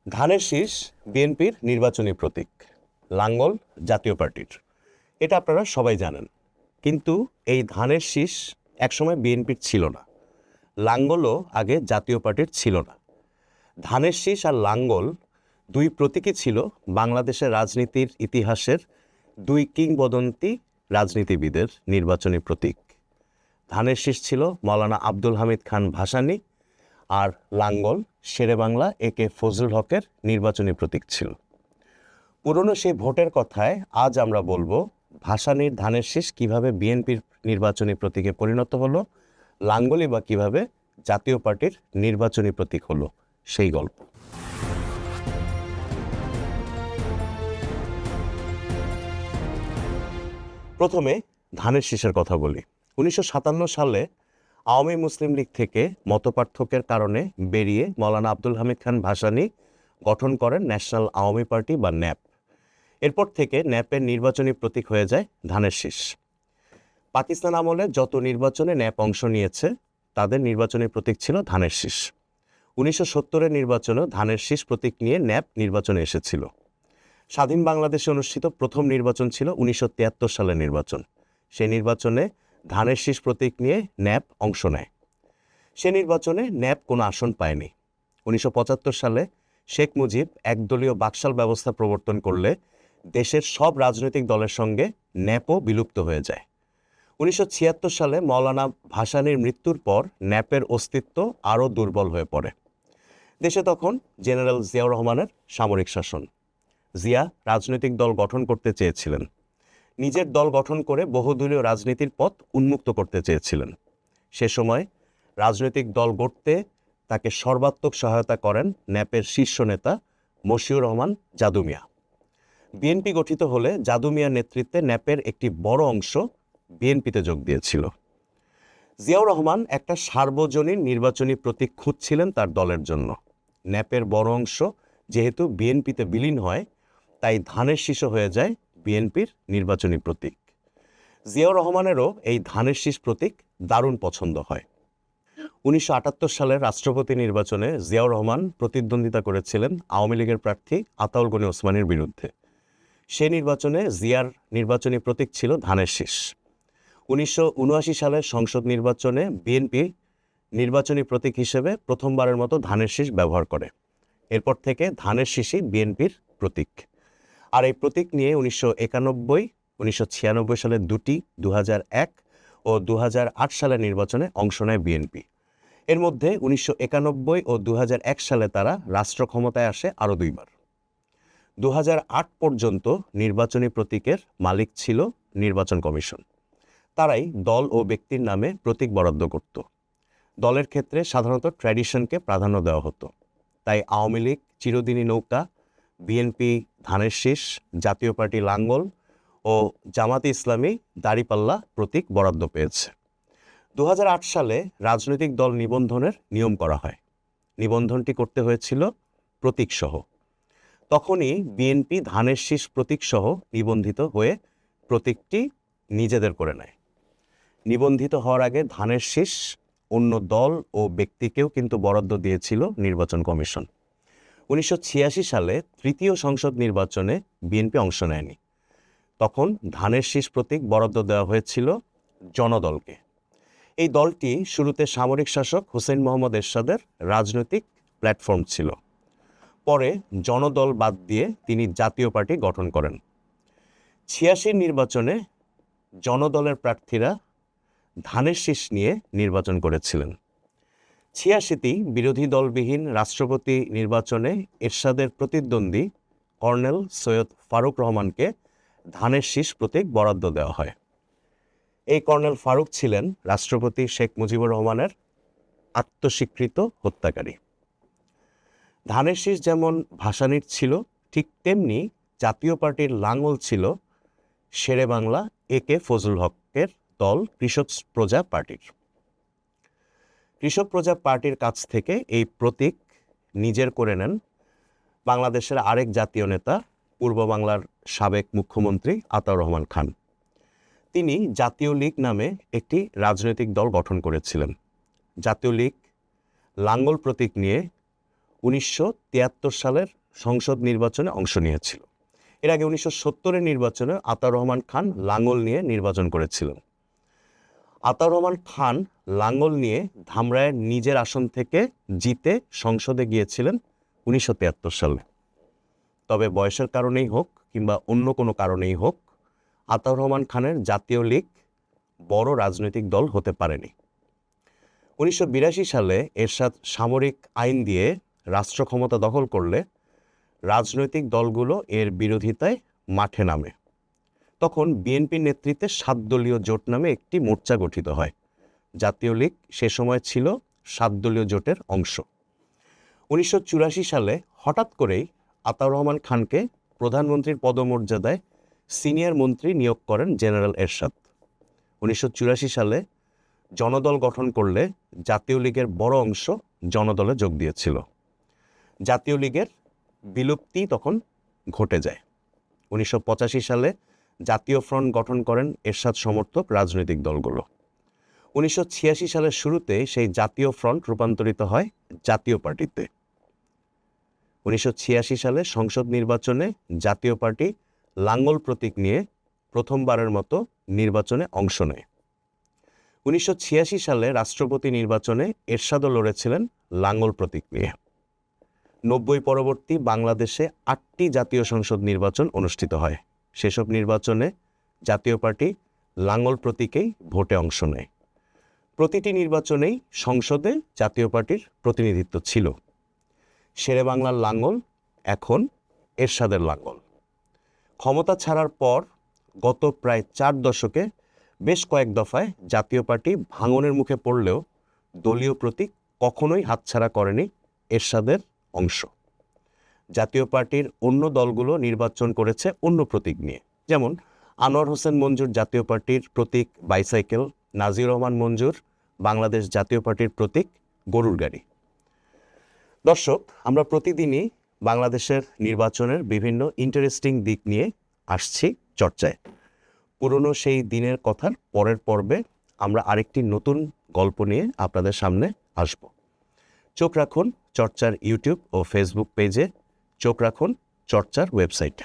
ধানের শীষ বিএনপির নির্বাচনী প্রতীক, লাঙ্গল জাতীয় পার্টির। এটা আপনারা সবাই জানেন। কিন্তু এই ধানের শীষ একসময় বিএনপির ছিল না, লাঙ্গলও আগে জাতীয় পার্টির ছিল না। ধানের শীষ আর লাঙ্গল দুই প্রতীকই ছিল বাংলাদেশের রাজনীতির ইতিহাসের দুই কিংবদন্তি রাজনীতিবিদের নির্বাচনী প্রতীক। ধানের শীষ ছিল মৌলানা আব্দুল হামিদ খান ভাসানী, আর লাঙ্গল শেরেবাংলা একে ফজলুল হকের নির্বাচনী প্রতীক ছিল। পুরনো সেই ভোটের কথায় আজ আমরা বলবো ভাসানীর ধানের শীষ কিভাবে বিএনপির নির্বাচনী প্রতীকে পরিণত হলো, লাঙ্গলই বা কিভাবে জাতীয় পার্টির নির্বাচনী প্রতীক হলো, সেই গল্প। প্রথমে ধানের শীষের কথা বলি। 1957 সালে আওয়ামী মুসলিম লীগ থেকে মতপার্থক্যের কারণে বেরিয়ে মৌলানা আব্দুল হামিদ খান ভাসানী গঠন করেন ন্যাশনাল আওয়ামী পার্টি বা ন্যাপ। এরপর থেকে ন্যাপের নির্বাচনী প্রতীক হয়ে যায় ধানের শীষ। পাকিস্তান আমলে যত নির্বাচনে ন্যাপ অংশ নিয়েছে তাদের নির্বাচনী প্রতীক ছিল ধানের শীষ। 1970-এর নির্বাচনেও ধানের শীষ প্রতীক নিয়ে ন্যাপ নির্বাচনে এসেছিল। স্বাধীন বাংলাদেশে অনুষ্ঠিত প্রথম নির্বাচন ছিল 1973 সালের নির্বাচন। সেই নির্বাচনে ধানের শীষ প্রতীক নিয়ে ন্যাপ অংশ নেয়। সে নির্বাচনে ন্যাপ কোনো আসন পায়নি। 1975 সালে শেখ মুজিব একদলীয় বাকশাল ব্যবস্থা প্রবর্তন করলে দেশের সব রাজনৈতিক দলের সঙ্গে ন্যাপও বিলুপ্ত হয়ে যায়। 1976 সালে মৌলানা ভাসানীর মৃত্যুর পর ন্যাপের অস্তিত্ব আরও দুর্বল হয়ে পড়ে। দেশে তখন জেনারেল জিয়াউর রহমানের সামরিক শাসন। জিয়া রাজনৈতিক দল গঠন করতে চেয়েছিলেন, নিজের দল গঠন করে বহুদলীয় রাজনীতির পথ উন্মুক্ত করতে চেয়েছিলেন। সে সময় রাজনৈতিক দল গড়তে তাকে সর্বাত্মক সহায়তা করেন ন্যাপের শীর্ষ নেতা মশিউর রহমান জাদু মিয়া। বিএনপি গঠিত হলে জাদু মিয়ার নেতৃত্বে ন্যাপের একটি বড় অংশ বিএনপিতে যোগ দিয়েছিল। জিয়াউর রহমান একটা সার্বজনীন নির্বাচনী প্রতীক খুঁজছিলেন তার দলের জন্য। ন্যাপের বড় অংশ যেহেতু বিএনপিতে বিলীন হয়, তাই ধানের শীষ হয়ে যায় বিএনপির নির্বাচনী প্রতীক। জিয়াউর রহমানেরও এই ধানের শীষ প্রতীক দারুণ পছন্দ হয়। 1978 সালের রাষ্ট্রপতি নির্বাচনে জিয়াউর রহমান প্রতিদ্বন্দ্বিতা করেছিলেন আওয়ামী লীগের প্রার্থী আতাউল গনি ওসমানীর বিরুদ্ধে। সে নির্বাচনে জিয়ার নির্বাচনী প্রতীক ছিল ধানের শীষ। 1979 সালের সংসদ নির্বাচনে বিএনপি নির্বাচনী প্রতীক হিসেবে প্রথমবারের মতো ধানের শীষ ব্যবহার করে। এরপর থেকে ধানের শীষই বিএনপির প্রতীক। আর এই প্রতীক নিয়ে 1991, 1996 সালের দুটি, 2001 ও 2008 সালের নির্বাচনে অংশ নেয় বিএনপি। এর মধ্যে 1991 ও 2001 সালে তারা রাষ্ট্র ক্ষমতায় আসে আরও দুইবার। 2008 পর্যন্ত নির্বাচনী প্রতীকের মালিক ছিল নির্বাচন কমিশন। তারাই দল ও ব্যক্তির নামে প্রতীক বরাদ্দ করত। দলের ক্ষেত্রে সাধারণত ট্র্যাডিশনকে প্রাধান্য দেওয়া হতো। তাই আওয়ামী লীগ চিরদিনই নৌকা, বিএনপি ধানের শীষ, জাতীয় পার্টি লাঙ্গল ও জামাতে ইসলামী দাঁড়িপাল্লা প্রতীক বরাদ্দ পেয়েছে। 2008 সালে রাজনৈতিক দল নিবন্ধনের নিয়ম করা হয়। নিবন্ধনটি করতে হয়েছিল প্রতীকসহ। তখনই বিএনপি ধানের শীষ প্রতীকসহ নিবন্ধিত হয়ে প্রতীকটি নিজেদের করে নেয়। নিবন্ধিত হওয়ার আগে ধানের শীষ অন্য দল ও ব্যক্তিকেও কিন্তু বরাদ্দ দিয়েছিল নির্বাচন কমিশন। 1986 সালে তৃতীয় সংসদ নির্বাচনে বিএনপি অংশ নেয়নি। তখন ধানের শীষ প্রতীক বরাদ্দ দেওয়া হয়েছিল জনদলকে। এই দলটি শুরুতে সামরিক শাসক হুসেইন মোহাম্মদ এরশাদের রাজনৈতিক প্ল্যাটফর্ম ছিল। পরে জনদল বাদ দিয়ে তিনি জাতীয় পার্টি গঠন করেন। 86 নির্বাচনে জনদলের প্রার্থীরা ধানের শীষ নিয়ে নির্বাচন করেছিলেন। 86 বিরোধী দলবিহীন রাষ্ট্রপতি নির্বাচনে এরশাদের প্রতিদ্বন্দ্বী কর্নেল সৈয়দ ফারুক রহমানকে ধানের শীষ প্রতীক বরাদ্দ দেওয়া হয়। এই কর্নেল ফারুক ছিলেন রাষ্ট্রপতি শেখ মুজিবুর রহমানের আত্মস্বীকৃত হত্যাকারী। ধানের শীষ যেমন ভাসানীর ছিল, ঠিক তেমনি জাতীয় পার্টির লাঙ্গল ছিল শেরেবাংলা একে ফজলুল হকের দল কৃষক প্রজা পার্টির। কৃষক প্রজা পার্টির কাছ থেকে এই প্রতীক নিজের করে নেন বাংলাদেশের আরেক জাতীয় নেতা, পূর্ব বাংলার সাবেক মুখ্যমন্ত্রী আতাউর রহমান খান। তিনি জাতীয় লীগ নামে একটি রাজনৈতিক দল গঠন করেছিলেন। জাতীয় লীগ লাঙ্গল প্রতীক নিয়ে 1973 সালের সংসদ নির্বাচনে অংশ নিয়েছিল। এর আগে 1970-এর নির্বাচনে আতাউর রহমান খান লাঙ্গল নিয়ে নির্বাচন করেছিলেন। আতাউর রহমান খান লাঙ্গল নিয়ে ধামরাইয়ের নিজের আসন থেকে জিতে সংসদে গিয়েছিলেন 1973 সালে। তবে বয়সের কারণেই হোক কিংবা অন্য কোনো কারণেই হোক, আতাউর রহমান খানের জাতীয় লীগ বড় রাজনৈতিক দল হতে পারেনি। 1982 সালে এরশাদ সামরিক আইন দিয়ে রাষ্ট্র ক্ষমতা দখল করলে রাজনৈতিক দলগুলো এর বিরোধিতায় মাঠে নামে। তখন বিএনপির নেতৃত্বে 7 দলীয় জোট নামে একটি মোর্চা গঠিত হয়। জাতীয় লীগ সে সময় ছিল 7 দলীয় জোটের অংশ। 1984 সালে হঠাৎ করেই আতাউর রহমান খানকে প্রধানমন্ত্রীর পদমর্যাদায় সিনিয়র মন্ত্রী নিয়োগ করেন জেনারেল এরশাদ। 1984 সালে জনদল গঠন করলে জাতীয় লীগের বড় অংশ জনদলে যোগ দিয়েছিল। জাতীয় লীগের বিলুপ্তি তখন ঘটে যায়। 1985 সালে জাতীয় ফ্রন্ট গঠন করেন এরশাদ সমর্থক রাজনৈতিক দলগুলো। 1986 সালের শুরুতে সেই জাতীয় ফ্রন্ট রূপান্তরিত হয় জাতীয় পার্টিতে। 1986 সালে সংসদ নির্বাচনে জাতীয় পার্টি লাঙ্গল প্রতীক নিয়ে প্রথমবারের মতো নির্বাচনে অংশ নেয়। 1986 সালে রাষ্ট্রপতি নির্বাচনে এরশাদও লড়েছিলেন লাঙ্গল প্রতীক নিয়ে। 90 পরবর্তী বাংলাদেশে 8টি জাতীয় সংসদ নির্বাচন অনুষ্ঠিত হয়। সেসব নির্বাচনে জাতীয় পার্টি লাঙ্গল প্রতীকেই ভোটে অংশ নেয়। প্রতিটি নির্বাচনেই সংসদে জাতীয় পার্টির প্রতিনিধিত্ব ছিল। শেরে বাংলার লাঙ্গল এখন এরশাদের লাঙ্গল। ক্ষমতা ছাড়ার পর গত প্রায় 4 দশকে বেশ কয়েক দফায় জাতীয় পার্টি ভাঙনের মুখে পড়লেও দলীয় প্রতীক কখনোই হাতছাড়া করেনি এরশাদের অংশ। জাতীয় পার্টির অন্য দলগুলো নির্বাচন করেছে অন্য প্রতীক নিয়ে, যেমন আনোয়ার হোসেন মঞ্জুর জাতীয় পার্টির প্রতীক বাইসাইকেল, নাজির রহমান মঞ্জুর বাংলাদেশ জাতীয় পার্টির প্রতীক গরুর গাড়ি। দর্শক, আমরা প্রতিদিনই বাংলাদেশের নির্বাচনের বিভিন্ন ইন্টারেস্টিং দিক নিয়ে আসছি চর্চায়। পুরনো সেই দিনের কথার পরের পর্বে আমরা আরেকটি নতুন গল্প নিয়ে আপনাদের সামনে আসব। চোখ রাখুন চর্চার ইউটিউব ও ফেসবুক পেজে, চোখ রাখুন চর্চার ওয়েবসাইটে।